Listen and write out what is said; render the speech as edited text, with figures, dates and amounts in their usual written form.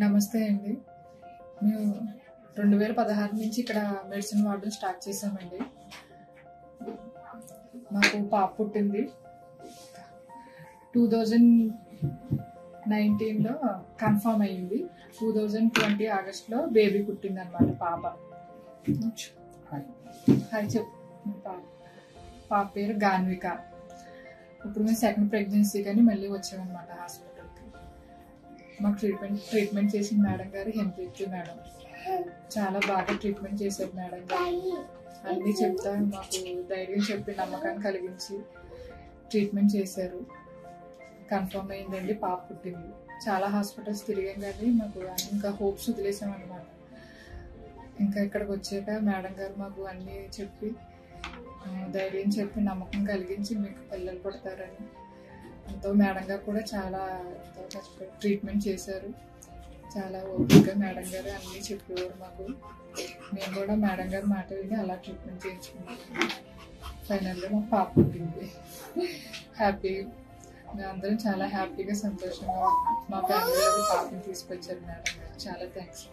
నమస్తే అండి. మేము 2016 నుంచి ఇక్కడ మెడిసిన్ వాడడం స్టార్ట్ చేసామండి. మాకు పాప పుట్టింది 2019లో కన్ఫర్మ్ అయ్యింది. 2020 ఆగస్టులో బేబీ పుట్టింది అనమాట పాప. హాయ్ చెప్పు. పాప పేరు గాన్విక. ఇప్పుడు మేము సెకండ్ ప్రెగ్నెన్సీ కానీ మళ్ళీ వచ్చామన్నమాట హాస్పిటల్కి. మాకు ట్రీట్మెంట్ చేసిన మేడం గారు హెంప్రీతి మేడం. చాలా బాగా ట్రీట్మెంట్ చేశారు మేడం గారు. అన్నీ చెప్తా మాకు ధైర్యం చెప్పి నమ్మకాన్ని కలిగించి ట్రీట్మెంట్ చేశారు. కన్ఫర్మ్ అయిందండి, పాప పుట్టింది. చాలా హాస్పిటల్స్ తిరిగాం కానీ మాకు ఇంకా హోప్స్ వదిలేసామన్నమాట. ఇంకా ఇక్కడికి వచ్చాక మేడం గారు మాకు అన్నీ చెప్పి ధైర్యం చెప్పి నమ్మకం కలిగించి మీకు పిల్లలు పుడతారని ఎంతో మేడం గారు కూడా చాలా కష్టపడి ట్రీట్మెంట్ చేశారు. చాలా ఓపికగా మేడం గారు అన్నీ చెప్పేవారు మాకు. మేము కూడా మేడం గారు మాట విని అలా ట్రీట్మెంట్ చేయించుకున్నాం. ఫైనల్గా మాకు పాప పుట్టింది. హ్యాపీ, మేమందరం చాలా హ్యాపీగా సంతోషంగా మా ఫ్యామిలీలో పాపని తీసుకొచ్చారు మేడం గారు. చాలా థ్యాంక్స్.